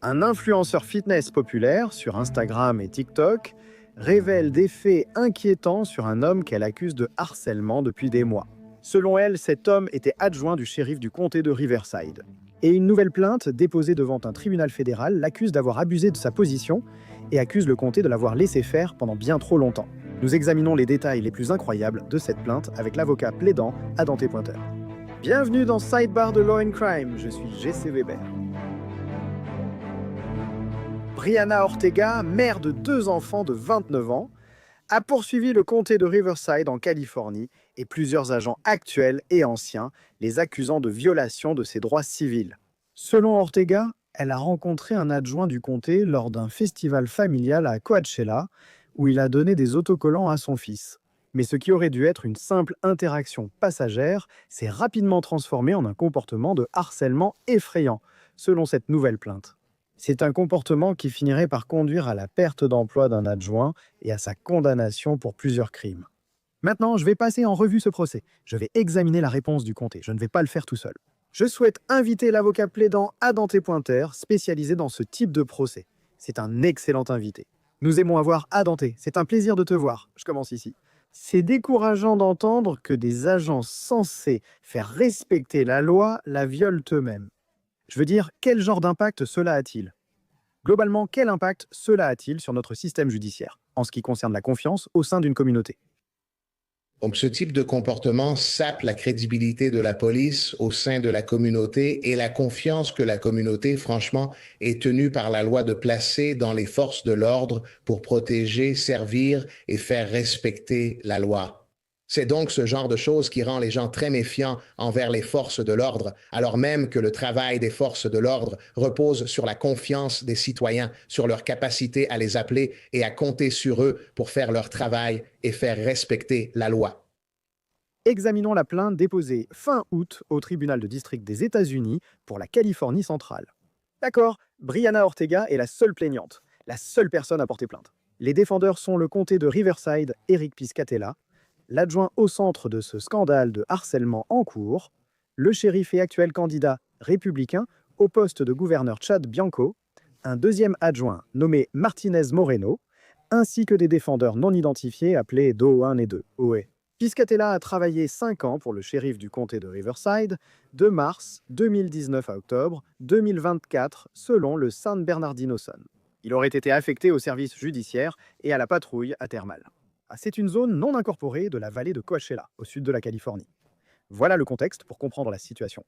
Un influenceur fitness populaire sur Instagram et TikTok révèle des faits inquiétants sur un homme qu'elle accuse de harcèlement depuis des mois. Selon elle, cet homme était adjoint du shérif du comté de Riverside. Et une nouvelle plainte déposée devant un tribunal fédéral l'accuse d'avoir abusé de sa position et accuse le comté de l'avoir laissé faire pendant bien trop longtemps. Nous examinons les détails les plus incroyables de cette plainte avec l'avocat plaidant Adam T. Pointer. Bienvenue dans Sidebar de Law and Crime, je suis J.C. Weber. Brianna Ortega, mère de 2 enfants de 29 ans, a poursuivi le comté de Riverside en Californie et plusieurs agents actuels et anciens, les accusant de violation de ses droits civils. Selon Ortega, elle a rencontré un adjoint du comté lors d'un festival familial à Coachella, où il a donné des autocollants à son fils. Mais ce qui aurait dû être une simple interaction passagère s'est rapidement transformé en un comportement de harcèlement effrayant, selon cette nouvelle plainte. C'est un comportement qui finirait par conduire à la perte d'emploi d'un adjoint et à sa condamnation pour plusieurs crimes. Maintenant, je vais passer en revue ce procès. Je vais examiner la réponse du comté. Je ne vais pas le faire tout seul. Je souhaite inviter l'avocat plaidant Adam T. Pointer, spécialisé dans ce type de procès. C'est un excellent invité. Nous aimons avoir Adam T. C'est un plaisir de te voir. Je commence ici. C'est décourageant d'entendre que des agents censés faire respecter la loi la violent eux-mêmes. Je veux dire, quel genre d'impact cela a-t-il? Globalement, quel impact cela a-t-il sur notre système judiciaire, en ce qui concerne la confiance au sein d'une communauté? Donc, ce type de comportement sape la crédibilité de la police au sein de la communauté et la confiance que la communauté, franchement, est tenue par la loi de placer dans les forces de l'ordre pour protéger, servir et faire respecter la loi. C'est donc ce genre de choses qui rend les gens très méfiants envers les forces de l'ordre, alors même que le travail des forces de l'ordre repose sur la confiance des citoyens, sur leur capacité à les appeler et à compter sur eux pour faire leur travail et faire respecter la loi. Examinons la plainte déposée fin août au tribunal de district des États-Unis pour la Californie centrale. D'accord, Brianna Ortega est la seule plaignante, la seule personne à porter plainte. Les défendeurs sont le comté de Riverside, Eric Piscatella, l'adjoint au centre de ce scandale de harcèlement en cours, le shérif et actuel candidat républicain au poste de gouverneur Chad Bianco, un deuxième adjoint nommé Martinez Moreno, ainsi que des défendeurs non identifiés appelés Doe 1 et 2, OE. Piscatella a travaillé 5 ans pour le shérif du comté de Riverside, de mars 2019 à octobre 2024, selon le San Bernardino Sun. Il aurait été affecté au service judiciaire et à la patrouille à Thermal. C'est une zone non incorporée de la vallée de Coachella, au sud de la Californie. Voilà le contexte pour comprendre la situation.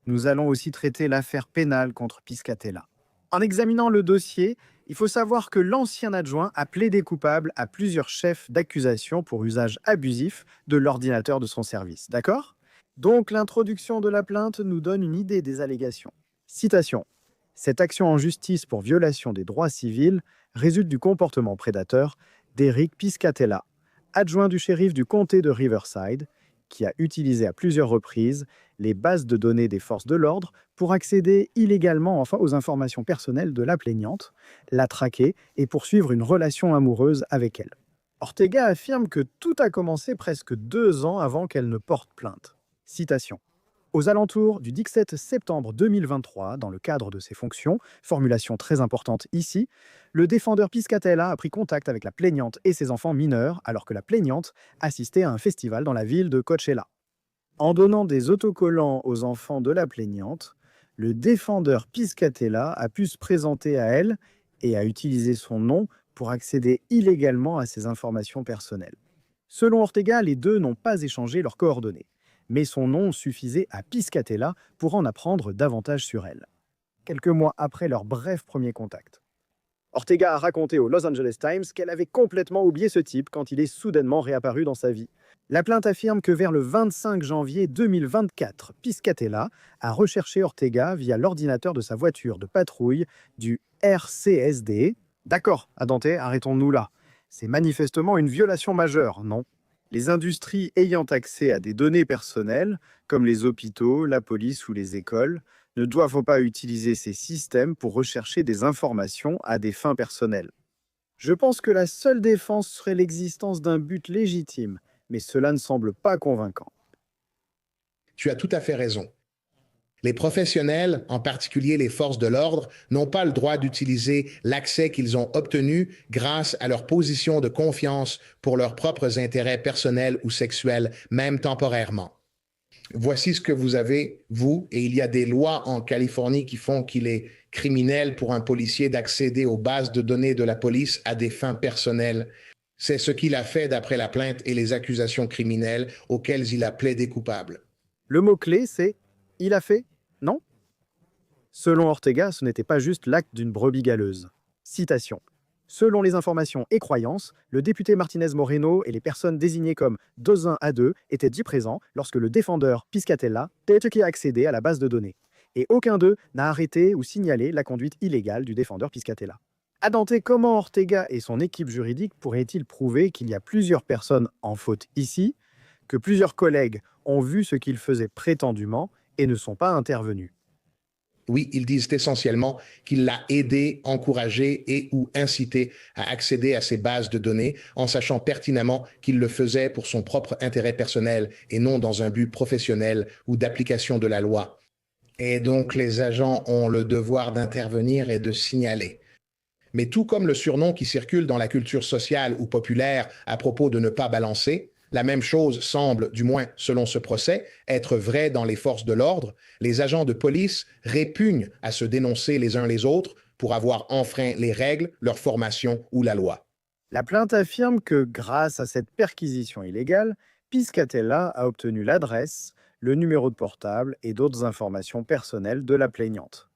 Nous allons aussi traiter l'affaire pénale contre Piscatella. En examinant le dossier, il faut savoir que l'ancien adjoint a plaidé coupable à plusieurs chefs d'accusation pour usage abusif de l'ordinateur de son service. D'accord? Donc l'introduction de la plainte nous donne une idée des allégations. Citation. Cette action en justice pour violation des droits civils résulte du comportement prédateur d'Eric Piscatella, adjoint du shérif du comté de Riverside, qui a utilisé à plusieurs reprises les bases de données des forces de l'ordre pour accéder illégalement aux informations personnelles de la plaignante, la traquer et poursuivre une relation amoureuse avec elle. Ortega affirme que tout a commencé presque 2 ans avant qu'elle ne porte plainte. Citation. Aux alentours du 17 septembre 2023, dans le cadre de ses fonctions, formulation très importante ici, le défendeur Piscatella a pris contact avec la plaignante et ses enfants mineurs alors que la plaignante assistait à un festival dans la ville de Coachella. En donnant des autocollants aux enfants de la plaignante, le défendeur Piscatella a pu se présenter à elle et a utilisé son nom pour accéder illégalement à ses informations personnelles. Selon Ortega, les deux n'ont pas échangé leurs coordonnées, mais son nom suffisait à Piscatella pour en apprendre davantage sur elle. Quelques mois après leur bref premier contact. Ortega a raconté au Los Angeles Times qu'elle avait complètement oublié ce type quand il est soudainement réapparu dans sa vie. La plainte affirme que vers le 25 janvier 2024, Piscatella a recherché Ortega via l'ordinateur de sa voiture de patrouille du RCSD. D'accord, Adante, arrêtons-nous là. C'est manifestement une violation majeure, non? Les industries ayant accès à des données personnelles, comme les hôpitaux, la police ou les écoles, ne doivent pas utiliser ces systèmes pour rechercher des informations à des fins personnelles. Je pense que la seule défense serait l'existence d'un but légitime, mais cela ne semble pas convaincant. Tu as tout à fait raison. Les professionnels, en particulier les forces de l'ordre, n'ont pas le droit d'utiliser l'accès qu'ils ont obtenu grâce à leur position de confiance pour leurs propres intérêts personnels ou sexuels, même temporairement. Voici ce que vous avez, vous, et il y a des lois en Californie qui font qu'il est criminel pour un policier d'accéder aux bases de données de la police à des fins personnelles. C'est ce qu'il a fait d'après la plainte et les accusations criminelles auxquelles il a plaidé coupable. Le mot-clé, c'est « il a fait », non? Selon Ortega, ce n'était pas juste l'acte d'une brebis galeuse. Citation. Selon les informations et croyances, le député Martinez Moreno et les personnes désignées comme 2-1-A2 étaient dit présents lorsque le défendeur Piscatella qui a accédé à la base de données. Et aucun d'eux n'a arrêté ou signalé la conduite illégale du défendeur Piscatella. À Dante, comment Ortega et son équipe juridique pourraient-ils prouver qu'il y a plusieurs personnes en faute ici, que plusieurs collègues ont vu ce qu'il faisait prétendument et ne sont pas intervenus? Oui, ils disent essentiellement qu'il l'a aidé, encouragé et ou incité à accéder à ces bases de données en sachant pertinemment qu'il le faisait pour son propre intérêt personnel et non dans un but professionnel ou d'application de la loi. Et donc, les agents ont le devoir d'intervenir et de signaler. Mais tout comme le surnom qui circule dans la culture sociale ou populaire à propos de ne pas balancer, la même chose semble, du moins selon ce procès, être vrai dans les forces de l'ordre. Les agents de police répugnent à se dénoncer les uns les autres pour avoir enfreint les règles, leur formation ou la loi. La plainte affirme que, grâce à cette perquisition illégale, Piscatella a obtenu l'adresse, le numéro de portable et d'autres informations personnelles de la plaignante.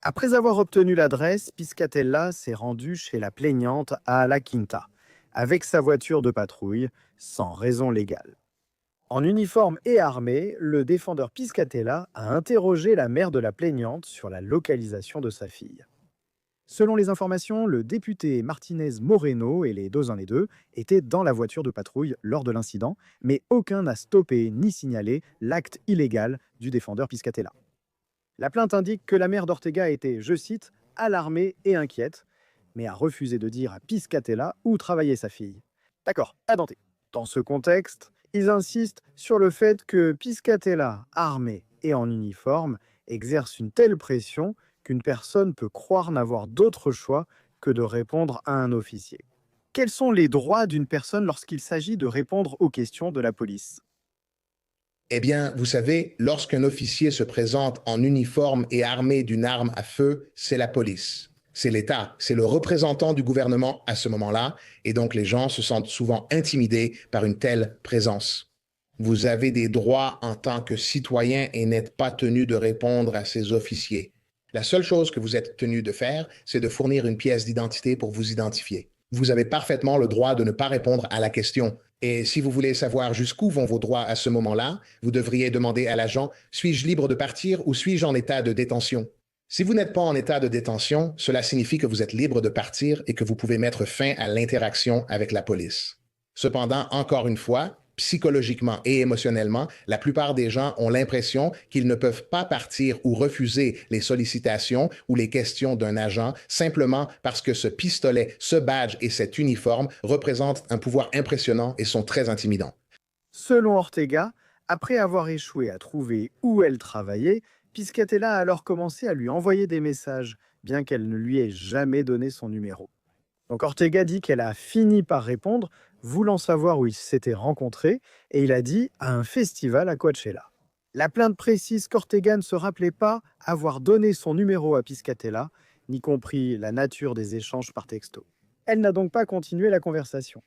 Après avoir obtenu l'adresse, Piscatella s'est rendu chez la plaignante à La Quinta, avec sa voiture de patrouille, sans raison légale. En uniforme et armé, le défendeur Piscatella a interrogé la mère de la plaignante sur la localisation de sa fille. Selon les informations, le député Martinez Moreno et les 2-1-2 étaient dans la voiture de patrouille lors de l'incident, mais aucun n'a stoppé ni signalé l'acte illégal du défendeur Piscatella. La plainte indique que la mère d'Ortega était, je cite, « alarmée et inquiète », mais a refusé de dire à Piscatella où travaillait sa fille. D'accord, à Dante. Dans ce contexte, ils insistent sur le fait que Piscatella, armé et en uniforme, exerce une telle pression qu'une personne peut croire n'avoir d'autre choix que de répondre à un officier. Quels sont les droits d'une personne lorsqu'il s'agit de répondre aux questions de la police? Eh bien, vous savez, lorsqu'un officier se présente en uniforme et armé d'une arme à feu, c'est la police. C'est l'État, c'est le représentant du gouvernement à ce moment-là, et donc les gens se sentent souvent intimidés par une telle présence. Vous avez des droits en tant que citoyen et n'êtes pas tenu de répondre à ces officiers. La seule chose que vous êtes tenu de faire, c'est de fournir une pièce d'identité pour vous identifier. Vous avez parfaitement le droit de ne pas répondre à la question. Et si vous voulez savoir jusqu'où vont vos droits à ce moment-là, vous devriez demander à l'agent, suis-je libre de partir ou suis-je en état de détention? Si vous n'êtes pas en état de détention, cela signifie que vous êtes libre de partir et que vous pouvez mettre fin à l'interaction avec la police. Cependant, encore une fois, psychologiquement et émotionnellement, la plupart des gens ont l'impression qu'ils ne peuvent pas partir ou refuser les sollicitations ou les questions d'un agent simplement parce que ce pistolet, ce badge et cet uniforme représentent un pouvoir impressionnant et sont très intimidants. Selon Ortega, après avoir échoué à trouver où elle travaillait, Piscatella a alors commencé à lui envoyer des messages, bien qu'elle ne lui ait jamais donné son numéro. Donc Ortega dit qu'elle a fini par répondre, voulant savoir où ils s'étaient rencontrés, et il a dit à un festival à Coachella. La plainte précise qu'Ortega ne se rappelait pas avoir donné son numéro à Piscatella, ni compris la nature des échanges par texto. Elle n'a donc pas continué la conversation.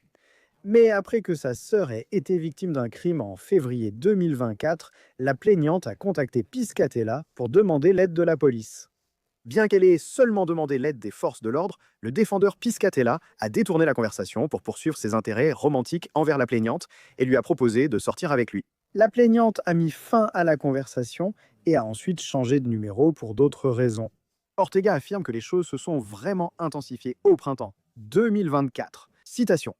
Mais après que sa sœur ait été victime d'un crime en février 2024, la plaignante a contacté Piscatella pour demander l'aide de la police. Bien qu'elle ait seulement demandé l'aide des forces de l'ordre, le défendeur Piscatella a détourné la conversation pour poursuivre ses intérêts romantiques envers la plaignante et lui a proposé de sortir avec lui. La plaignante a mis fin à la conversation et a ensuite changé de numéro pour d'autres raisons. Ortega affirme que les choses se sont vraiment intensifiées au printemps 2024. Citation.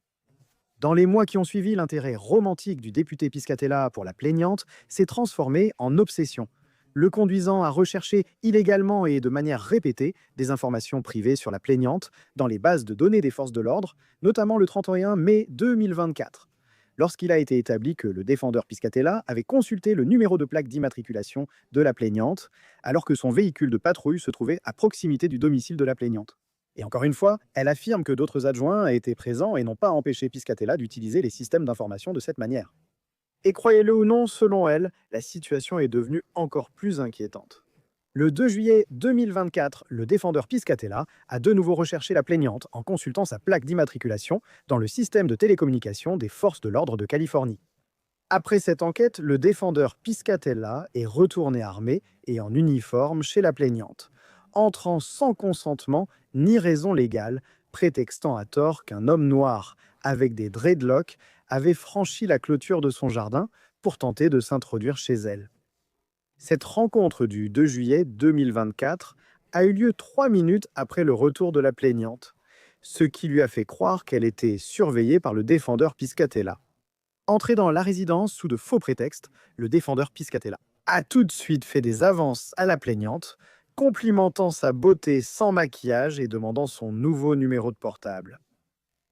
Dans les mois qui ont suivi, l'intérêt romantique du député Piscatella pour la plaignante s'est transformé en obsession, le conduisant à rechercher illégalement et de manière répétée des informations privées sur la plaignante dans les bases de données des forces de l'ordre, notamment le 31 mai 2024. lorsqu'il a été établi que le défendeur Piscatella avait consulté le numéro de plaque d'immatriculation de la plaignante, alors que son véhicule de patrouille se trouvait à proximité du domicile de la plaignante. Et encore une fois, elle affirme que d'autres adjoints étaient présents et n'ont pas empêché Piscatella d'utiliser les systèmes d'information de cette manière. Et croyez-le ou non, selon elle, la situation est devenue encore plus inquiétante. Le 2 juillet 2024, le défendeur Piscatella a de nouveau recherché la plaignante en consultant sa plaque d'immatriculation dans le système de télécommunication des forces de l'ordre de Californie. Après cette enquête, le défendeur Piscatella est retourné armé et en uniforme chez la plaignante, entrant sans consentement ni raison légale, prétextant à tort qu'un homme noir avec des dreadlocks avait franchi la clôture de son jardin pour tenter de s'introduire chez elle. Cette rencontre du 2 juillet 2024 a eu lieu 3 minutes après le retour de la plaignante, ce qui lui a fait croire qu'elle était surveillée par le défendeur Piscatella. Entré dans la résidence sous de faux prétextes, le défendeur Piscatella a tout de suite fait des avances à la plaignante, complimentant sa beauté sans maquillage et demandant son nouveau numéro de portable.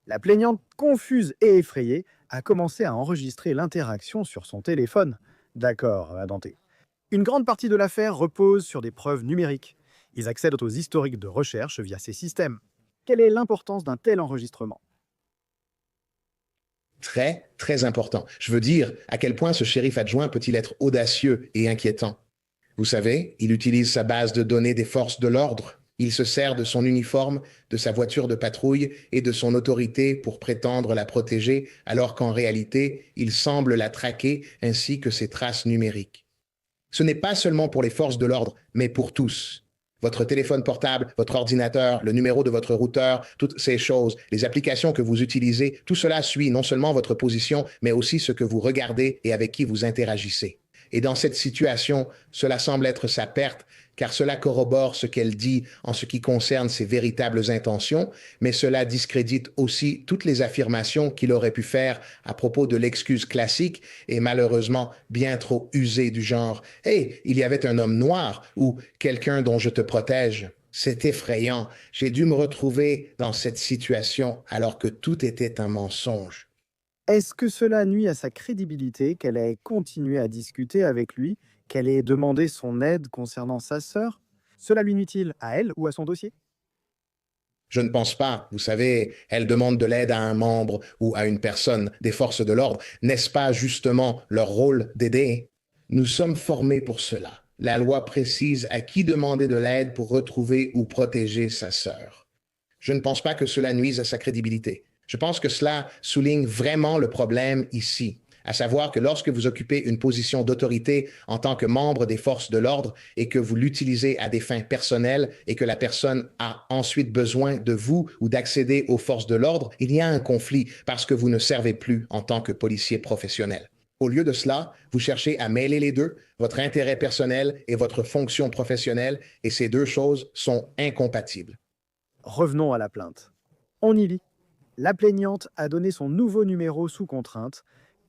La plaignante, confuse et effrayée, a commencé à enregistrer l'interaction sur son téléphone. D'accord, a denté. Une grande partie de l'affaire repose sur des preuves numériques. Ils accèdent aux historiques de recherche via ces systèmes. Quelle est l'importance d'un tel enregistrement? Très, très important. Je veux dire, à quel point ce shérif adjoint peut-il être audacieux et inquiétant? Vous savez, il utilise sa base de données des forces de l'ordre. Il se sert de son uniforme, de sa voiture de patrouille et de son autorité pour prétendre la protéger, alors qu'en réalité, il semble la traquer ainsi que ses traces numériques. Ce n'est pas seulement pour les forces de l'ordre, mais pour tous. Votre téléphone portable, votre ordinateur, le numéro de votre routeur, toutes ces choses, les applications que vous utilisez, tout cela suit non seulement votre position, mais aussi ce que vous regardez et avec qui vous interagissez. Et dans cette situation, cela semble être sa perte, car cela corrobore ce qu'elle dit en ce qui concerne ses véritables intentions, mais cela discrédite aussi toutes les affirmations qu'il aurait pu faire à propos de l'excuse classique et malheureusement bien trop usée du genre « Hey, il y avait un homme noir » ou « quelqu'un dont je te protège ». C'est effrayant. J'ai dû me retrouver dans cette situation alors que tout était un mensonge. Est-ce que cela nuit à sa crédibilité qu'elle ait continué à discuter avec lui, qu'elle ait demandé son aide concernant sa sœur? Cela lui nuit-il à elle ou à son dossier? Je ne pense pas. Vous savez, elle demande de l'aide à un membre ou à une personne des forces de l'ordre. N'est-ce pas justement leur rôle d'aider? Nous sommes formés pour cela. La loi précise à qui demander de l'aide pour retrouver ou protéger sa sœur. Je ne pense pas que cela nuise à sa crédibilité. Je pense que cela souligne vraiment le problème ici, à savoir que lorsque vous occupez une position d'autorité en tant que membre des forces de l'ordre et que vous l'utilisez à des fins personnelles et que la personne a ensuite besoin de vous ou d'accéder aux forces de l'ordre, il y a un conflit parce que vous ne servez plus en tant que policier professionnel. Au lieu de cela, vous cherchez à mêler les deux, votre intérêt personnel et votre fonction professionnelle, et ces deux choses sont incompatibles. Revenons à la plainte. On y lit. La plaignante a donné son nouveau numéro sous contrainte,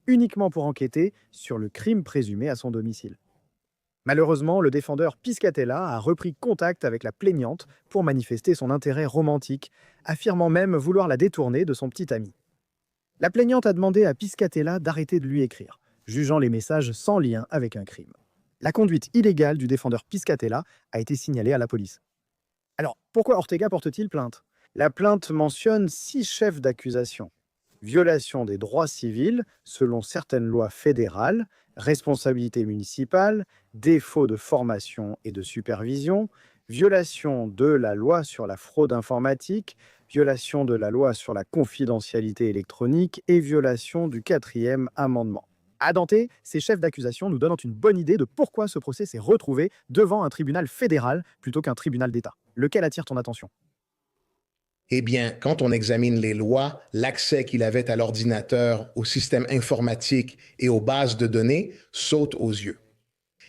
uniquement pour enquêter sur le crime présumé à son domicile. Malheureusement, le défendeur Piscatella a repris contact avec la plaignante pour manifester son intérêt romantique, affirmant même vouloir la détourner de son petit ami. La plaignante a demandé à Piscatella d'arrêter de lui écrire, jugeant les messages sans lien avec un crime. La conduite illégale du défendeur Piscatella a été signalée à la police. Alors, pourquoi Ortega porte-t-il plainte? La plainte mentionne 6 chefs d'accusation. Violation des droits civils selon certaines lois fédérales, responsabilité municipale, défaut de formation et de supervision, violation de la loi sur la fraude informatique, violation de la loi sur la confidentialité électronique et violation du 4e amendement. À Dante, ces chefs d'accusation nous donnent une bonne idée de pourquoi ce procès s'est retrouvé devant un tribunal fédéral plutôt qu'un tribunal d'État. Lequel attire ton attention? Eh bien, quand on examine les lois, l'accès qu'il avait à l'ordinateur, au système informatique et aux bases de données saute aux yeux.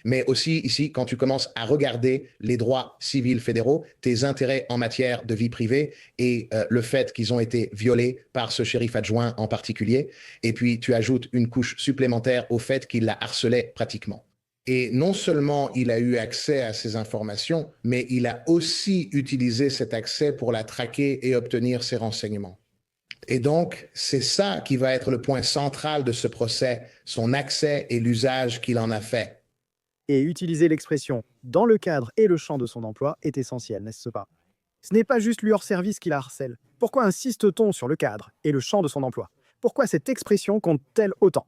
Mais aussi ici, quand tu commences à regarder les droits civils fédéraux, tes intérêts en matière de vie privée et le fait qu'ils ont été violés par ce shérif adjoint en particulier, et puis tu ajoutes une couche supplémentaire au fait qu'il la harcelait pratiquement. Et non seulement il a eu accès à ces informations, mais il a aussi utilisé cet accès pour la traquer et obtenir ses renseignements. Et donc, c'est ça qui va être le point central de ce procès, son accès et l'usage qu'il en a fait. Et utiliser l'expression dans le cadre et le champ de son emploi est essentiel, n'est-ce pas? Ce n'est pas juste lui hors service qui la harcèle. Pourquoi insiste-t-on sur le cadre et le champ de son emploi? Pourquoi cette expression compte-t-elle autant?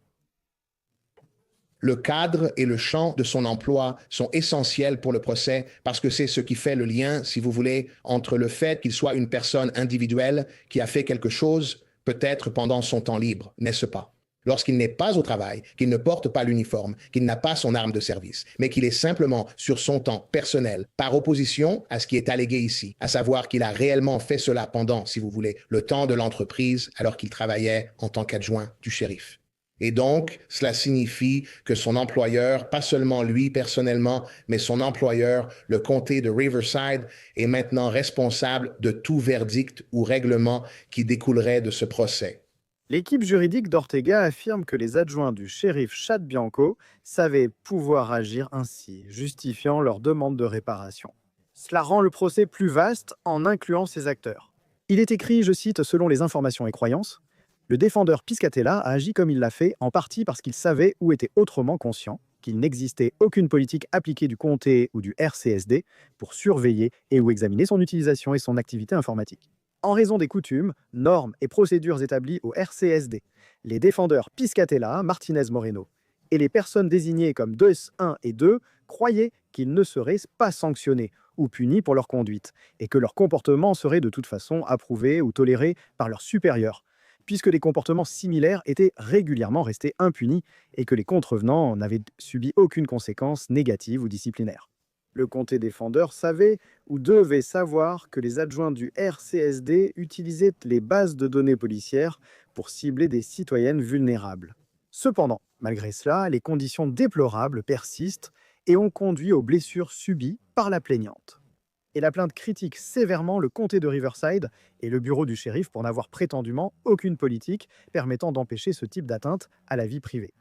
Le cadre et le champ de son emploi sont essentiels pour le procès parce que c'est ce qui fait le lien, si vous voulez, entre le fait qu'il soit une personne individuelle qui a fait quelque chose, peut-être pendant son temps libre, n'est-ce pas? Lorsqu'il n'est pas au travail, qu'il ne porte pas l'uniforme, qu'il n'a pas son arme de service, mais qu'il est simplement sur son temps personnel, par opposition à ce qui est allégué ici, à savoir qu'il a réellement fait cela pendant, si vous voulez, le temps de l'entreprise alors qu'il travaillait en tant qu'adjoint du shérif. Et donc, cela signifie que son employeur, pas seulement lui personnellement, mais son employeur, le comté de Riverside, est maintenant responsable de tout verdict ou règlement qui découlerait de ce procès. L'équipe juridique d'Ortega affirme que les adjoints du shérif Chad Bianco savaient pouvoir agir ainsi, justifiant leur demande de réparation. Cela rend le procès plus vaste en incluant ces acteurs. Il est écrit, je cite, selon les informations et croyances, le défendeur Piscatella a agi comme il l'a fait en partie parce qu'il savait ou était autrement conscient qu'il n'existait aucune politique appliquée du comté ou du RCSD pour surveiller et ou examiner son utilisation et son activité informatique. En raison des coutumes, normes et procédures établies au RCSD, les défendeurs Piscatella, Martinez Moreno et les personnes désignées comme 2 1 et 2 croyaient qu'ils ne seraient pas sanctionnés ou punis pour leur conduite et que leur comportement serait de toute façon approuvé ou toléré par leurs supérieurs, puisque des comportements similaires étaient régulièrement restés impunis et que les contrevenants n'avaient subi aucune conséquence négative ou disciplinaire. Le comté défendeur savait ou devait savoir que les adjoints du RCSD utilisaient les bases de données policières pour cibler des citoyennes vulnérables. Cependant, malgré cela, les conditions déplorables persistent et ont conduit aux blessures subies par la plaignante. Et la plainte critique sévèrement le comté de Riverside et le bureau du shérif pour n'avoir prétendument aucune politique permettant d'empêcher ce type d'atteinte à la vie privée.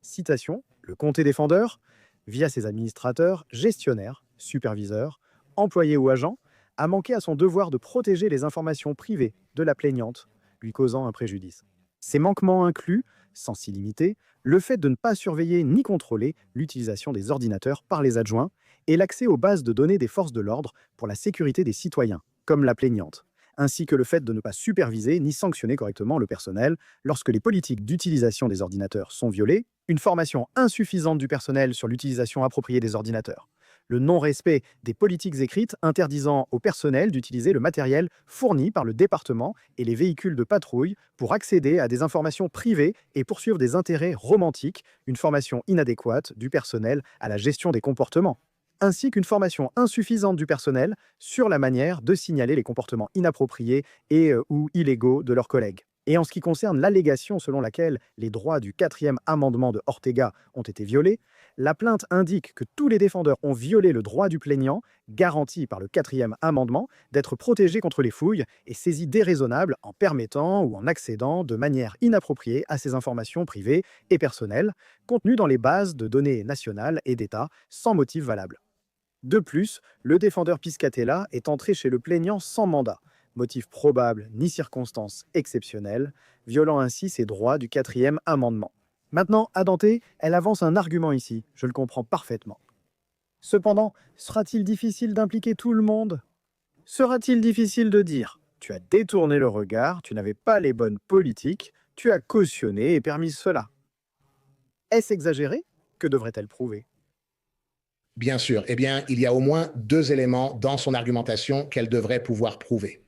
Citation, le comté défendeur, via ses administrateurs, gestionnaires, superviseurs, employés ou agents, a manqué à son devoir de protéger les informations privées de la plaignante, lui causant un préjudice. Ces manquements incluent, sans s'y limiter, le fait de ne pas surveiller ni contrôler l'utilisation des ordinateurs par les adjoints et l'accès aux bases de données des forces de l'ordre pour la sécurité des citoyens, comme la plaignante, ainsi que le fait de ne pas superviser ni sanctionner correctement le personnel lorsque les politiques d'utilisation des ordinateurs sont violées, une formation insuffisante du personnel sur l'utilisation appropriée des ordinateurs, le non-respect des politiques écrites interdisant au personnel d'utiliser le matériel fourni par le département et les véhicules de patrouille pour accéder à des informations privées et poursuivre des intérêts romantiques, une formation inadéquate du personnel à la gestion des comportements, ainsi qu'une formation insuffisante du personnel sur la manière de signaler les comportements inappropriés et ou illégaux de leurs collègues. Et en ce qui concerne l'allégation selon laquelle les droits du 4e amendement de Ortega ont été violés, la plainte indique que tous les défendeurs ont violé le droit du plaignant, garanti par le 4e amendement, d'être protégé contre les fouilles et saisies déraisonnables en permettant ou en accédant de manière inappropriée à ces informations privées et personnelles, contenues dans les bases de données nationales et d'État sans motif valable. De plus, le défendeur Piscatella est entré chez le plaignant sans mandat, motif probable ni circonstance exceptionnelle, violant ainsi ses droits du 4e amendement. Maintenant, à Dante, elle avance un argument ici, je le comprends parfaitement. Cependant, sera-t-il difficile d'impliquer tout le monde? Sera-t-il difficile de dire « tu as détourné le regard, tu n'avais pas les bonnes politiques, tu as cautionné et permis cela ». Est-ce exagéré? Que devrait-elle prouver? Bien sûr, eh bien, il y a au moins 2 éléments dans son argumentation qu'elle devrait pouvoir prouver.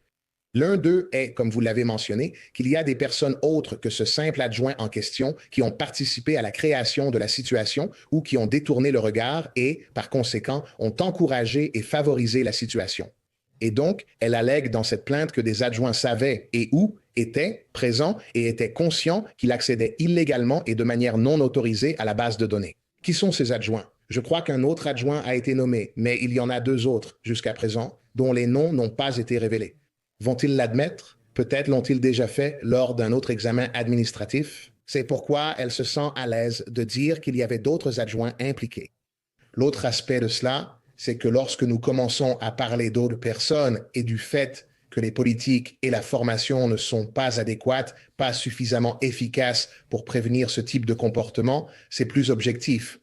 L'un d'eux est, comme vous l'avez mentionné, qu'il y a des personnes autres que ce simple adjoint en question qui ont participé à la création de la situation ou qui ont détourné le regard et, par conséquent, ont encouragé et favorisé la situation. Et donc, elle allègue dans cette plainte que des adjoints savaient et ou étaient présents et étaient conscients qu'il accédait illégalement et de manière non autorisée à la base de données. Qui sont ces adjoints? Je crois qu'un autre adjoint a été nommé, mais il y en a 2 autres jusqu'à présent dont les noms n'ont pas été révélés. Vont-ils l'admettre? Peut-être l'ont-ils déjà fait lors d'un autre examen administratif. C'est pourquoi elle se sent à l'aise de dire qu'il y avait d'autres adjoints impliqués. L'autre aspect de cela, c'est que lorsque nous commençons à parler d'autres personnes et du fait que les politiques et la formation ne sont pas adéquates, pas suffisamment efficaces pour prévenir ce type de comportement, c'est plus objectif.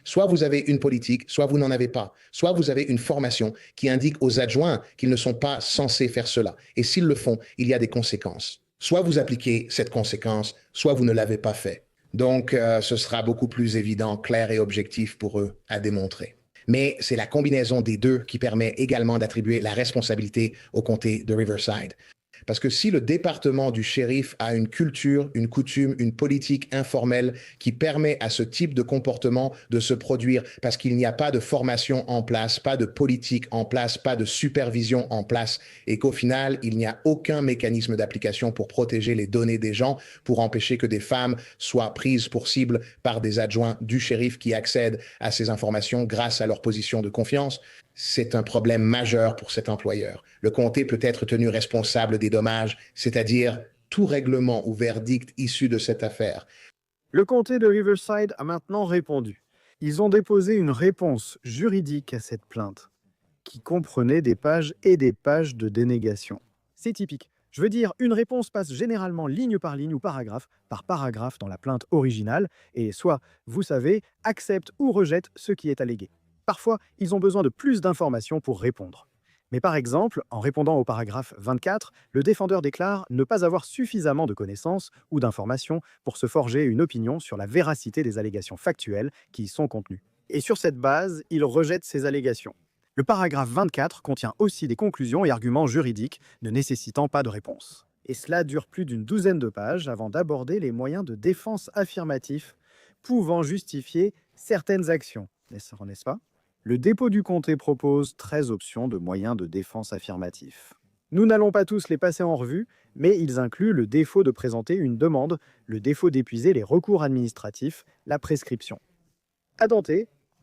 Soit vous avez une politique, soit vous n'en avez pas. Soit vous avez une formation qui indique aux adjoints qu'ils ne sont pas censés faire cela. Et s'ils le font, il y a des conséquences. Soit vous appliquez cette conséquence, soit vous ne l'avez pas fait. Donc, ce sera beaucoup plus évident, clair et objectif pour eux à démontrer. Mais c'est la combinaison des deux qui permet également d'attribuer la responsabilité au comté de Riverside. Parce que si le département du shérif a une culture, une coutume, une politique informelle qui permet à ce type de comportement de se produire parce qu'il n'y a pas de formation en place, pas de politique en place, pas de supervision en place et qu'au final, il n'y a aucun mécanisme d'application pour protéger les données des gens, pour empêcher que des femmes soient prises pour cible par des adjoints du shérif qui accèdent à ces informations grâce à leur position de confiance, c'est un problème majeur pour cet employeur. Le comté peut être tenu responsable des dommages, c'est-à-dire tout règlement ou verdict issu de cette affaire. Le comté de Riverside a maintenant répondu. Ils ont déposé une réponse juridique à cette plainte, qui comprenait des pages et des pages de dénégation. C'est typique. Je veux dire, une réponse passe généralement ligne par ligne ou paragraphe par paragraphe dans la plainte originale, et soit, vous savez, accepte ou rejette ce qui est allégué. Parfois, ils ont besoin de plus d'informations pour répondre. Mais par exemple, en répondant au paragraphe 24, le défendeur déclare ne pas avoir suffisamment de connaissances ou d'informations pour se forger une opinion sur la véracité des allégations factuelles qui y sont contenues. Et sur cette base, il rejette ces allégations. Le paragraphe 24 contient aussi des conclusions et arguments juridiques ne nécessitant pas de réponse. Et cela dure plus d'une douzaine de pages avant d'aborder les moyens de défense affirmatifs pouvant justifier certaines actions. N'est-ce pas ? Le dépôt du comté propose 13 options de moyens de défense affirmatifs. Nous n'allons pas tous les passer en revue, mais ils incluent le défaut de présenter une demande, le défaut d'épuiser les recours administratifs, la prescription. À Dante,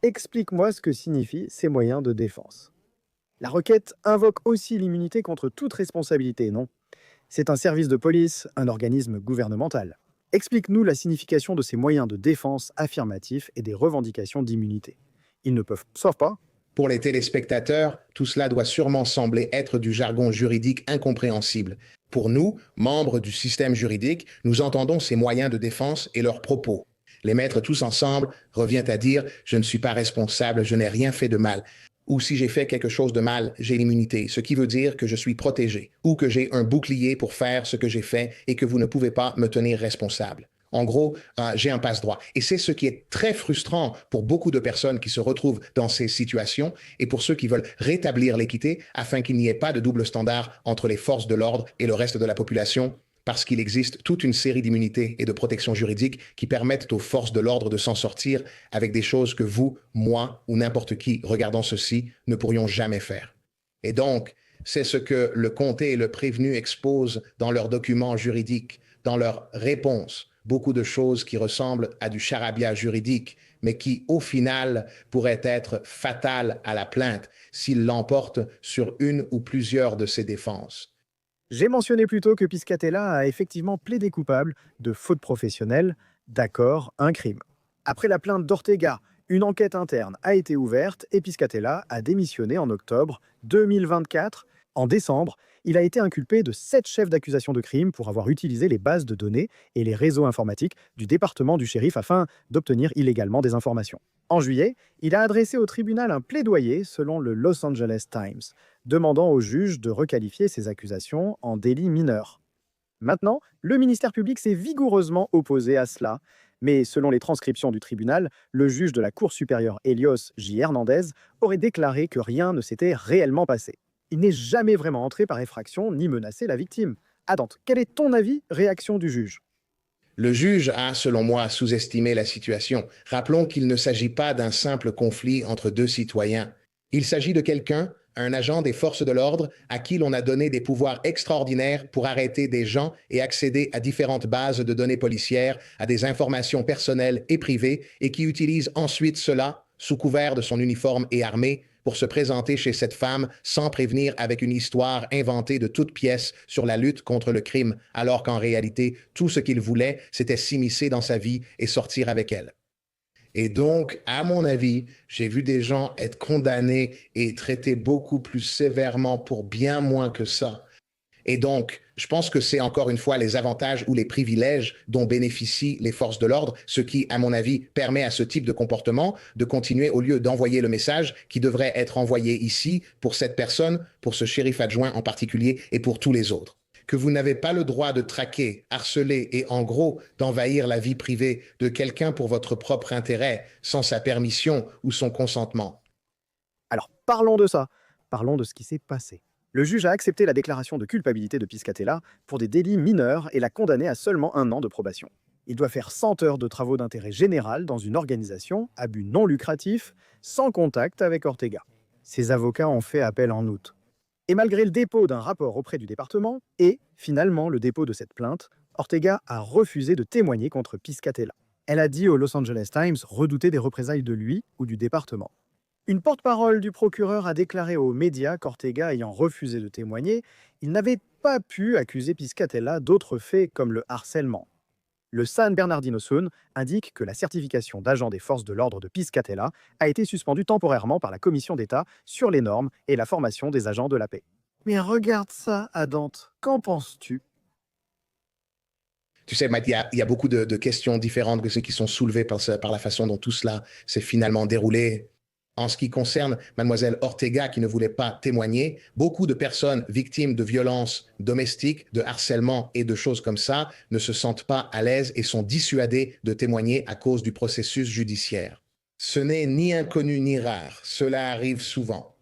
explique-moi ce que signifient ces moyens de défense. La requête invoque aussi l'immunité contre toute responsabilité, non? C'est un service de police, un organisme gouvernemental. Explique-nous la signification de ces moyens de défense affirmatifs et des revendications d'immunité. Ils ne peuvent, sauf pas. Pour les téléspectateurs, tout cela doit sûrement sembler être du jargon juridique incompréhensible. Pour nous, membres du système juridique, nous entendons ces moyens de défense et leurs propos. Les mettre tous ensemble revient à dire « je ne suis pas responsable, je n'ai rien fait de mal ». Ou si j'ai fait quelque chose de mal, j'ai l'immunité, ce qui veut dire que je suis protégé, ou que j'ai un bouclier pour faire ce que j'ai fait et que vous ne pouvez pas me tenir responsable. En gros, j'ai un passe-droit. Et c'est ce qui est très frustrant pour beaucoup de personnes qui se retrouvent dans ces situations et pour ceux qui veulent rétablir l'équité afin qu'il n'y ait pas de double standard entre les forces de l'ordre et le reste de la population, parce qu'il existe toute une série d'immunités et de protections juridiques qui permettent aux forces de l'ordre de s'en sortir avec des choses que vous, moi ou n'importe qui regardant ceci ne pourrions jamais faire. Et donc, c'est ce que le comté et le prévenu exposent dans leurs documents juridiques, dans leurs réponses. Beaucoup de choses qui ressemblent à du charabia juridique, mais qui, au final, pourraient être fatales à la plainte s'il l'emporte sur une ou plusieurs de ses défenses. J'ai mentionné plus tôt que Piscatella a effectivement plaidé coupable de faute professionnelle, d'accord, un crime. Après la plainte d'Ortega, une enquête interne a été ouverte et Piscatella a démissionné en octobre 2024. En décembre, il a été inculpé de 7 chefs d'accusation de crime pour avoir utilisé les bases de données et les réseaux informatiques du département du shérif afin d'obtenir illégalement des informations. En juillet, il a adressé au tribunal un plaidoyer selon le Los Angeles Times, demandant au juge de requalifier ces accusations en délit mineur. Maintenant, le ministère public s'est vigoureusement opposé à cela, mais selon les transcriptions du tribunal, le juge de la Cour supérieure Helios J. Hernandez aurait déclaré que rien ne s'était réellement passé. Il n'est jamais vraiment entré par effraction ni menacé la victime. Dante, quel est ton avis, réaction du juge? Le juge a, selon moi, sous-estimé la situation. Rappelons qu'il ne s'agit pas d'un simple conflit entre deux citoyens. Il s'agit de quelqu'un, un agent des forces de l'ordre, à qui l'on a donné des pouvoirs extraordinaires pour arrêter des gens et accéder à différentes bases de données policières, à des informations personnelles et privées, et qui utilise ensuite cela, sous couvert de son uniforme et armé, pour se présenter chez cette femme sans prévenir avec une histoire inventée de toutes pièces sur la lutte contre le crime, alors qu'en réalité, tout ce qu'il voulait, c'était s'immiscer dans sa vie et sortir avec elle. Et donc, à mon avis, j'ai vu des gens être condamnés et traités beaucoup plus sévèrement pour bien moins que ça. Et donc, je pense que c'est encore une fois les avantages ou les privilèges dont bénéficient les forces de l'ordre, ce qui, à mon avis, permet à ce type de comportement de continuer au lieu d'envoyer le message qui devrait être envoyé ici pour cette personne, pour ce shérif adjoint en particulier et pour tous les autres. Que vous n'avez pas le droit de traquer, harceler et en gros d'envahir la vie privée de quelqu'un pour votre propre intérêt sans sa permission ou son consentement. Alors, parlons de ça. Parlons de ce qui s'est passé. Le juge a accepté la déclaration de culpabilité de Piscatella pour des délits mineurs et l'a condamné à seulement 1 an de probation. Il doit faire 100 heures de travaux d'intérêt général dans une organisation à but non lucratif, sans contact avec Ortega. Ses avocats ont fait appel en août. Et malgré le dépôt d'un rapport auprès du département et, finalement, le dépôt de cette plainte, Ortega a refusé de témoigner contre Piscatella. Elle a dit au Los Angeles Times redouter des représailles de lui ou du département. Une porte-parole du procureur a déclaré aux médias qu'Ortega ayant refusé de témoigner, il n'avait pas pu accuser Piscatella d'autres faits comme le harcèlement. Le San Bernardino Sun indique que la certification d'agent des forces de l'ordre de Piscatella a été suspendue temporairement par la Commission d'État sur les normes et la formation des agents de la paix. Mais regarde ça, Adante, qu'en penses-tu? Tu sais, Matt, il y a beaucoup de questions différentes qui sont soulevées par la façon dont tout cela s'est finalement déroulé. En ce qui concerne mademoiselle Ortega qui ne voulait pas témoigner, beaucoup de personnes victimes de violences domestiques, de harcèlement et de choses comme ça ne se sentent pas à l'aise et sont dissuadées de témoigner à cause du processus judiciaire. Ce n'est ni inconnu ni rare, cela arrive souvent.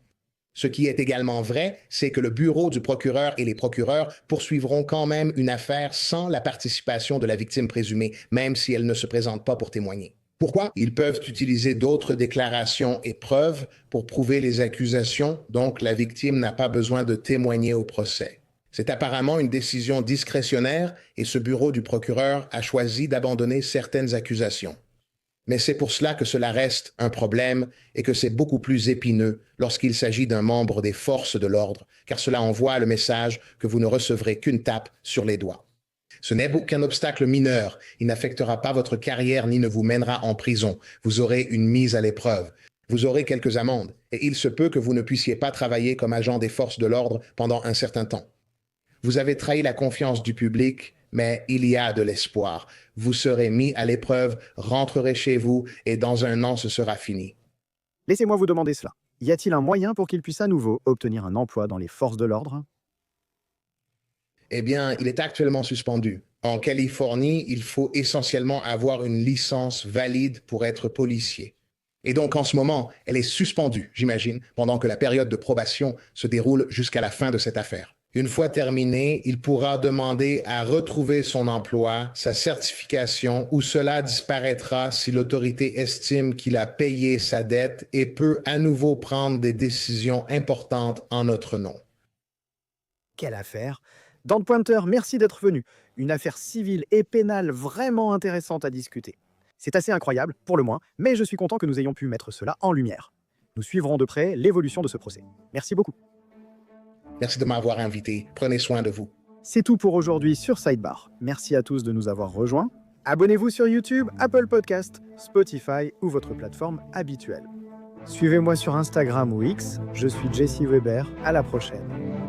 Ce qui est également vrai, c'est que le bureau du procureur et les procureurs poursuivront quand même une affaire sans la participation de la victime présumée, même si elle ne se présente pas pour témoigner. Pourquoi? Ils peuvent utiliser d'autres déclarations et preuves pour prouver les accusations, donc la victime n'a pas besoin de témoigner au procès. C'est apparemment une décision discrétionnaire et ce bureau du procureur a choisi d'abandonner certaines accusations. Mais c'est pour cela que cela reste un problème et que c'est beaucoup plus épineux lorsqu'il s'agit d'un membre des forces de l'ordre, car cela envoie le message que vous ne recevrez qu'une tape sur les doigts. Ce n'est qu'un obstacle mineur. Il n'affectera pas votre carrière ni ne vous mènera en prison. Vous aurez une mise à l'épreuve. Vous aurez quelques amendes. Et il se peut que vous ne puissiez pas travailler comme agent des forces de l'ordre pendant un certain temps. Vous avez trahi la confiance du public, mais il y a de l'espoir. Vous serez mis à l'épreuve, rentrerez chez vous et dans 1 an, ce sera fini. Laissez-moi vous demander cela. Y a-t-il un moyen pour qu'il puisse à nouveau obtenir un emploi dans les forces de l'ordre? Eh bien, il est actuellement suspendu. En Californie, il faut essentiellement avoir une licence valide pour être policier. Et donc, en ce moment, elle est suspendue, j'imagine, pendant que la période de probation se déroule jusqu'à la fin de cette affaire. Une fois terminée, il pourra demander à retrouver son emploi, sa certification, ou cela disparaîtra si l'autorité estime qu'il a payé sa dette et peut à nouveau prendre des décisions importantes en notre nom. Quelle affaire! Dante Pointer, merci d'être venu. Une affaire civile et pénale vraiment intéressante à discuter. C'est assez incroyable, pour le moins, mais je suis content que nous ayons pu mettre cela en lumière. Nous suivrons de près l'évolution de ce procès. Merci beaucoup. Merci de m'avoir invité. Prenez soin de vous. C'est tout pour aujourd'hui sur Sidebar. Merci à tous de nous avoir rejoints. Abonnez-vous sur YouTube, Apple Podcast, Spotify ou votre plateforme habituelle. Suivez-moi sur Instagram ou X. Je suis Jesse Weber. À la prochaine.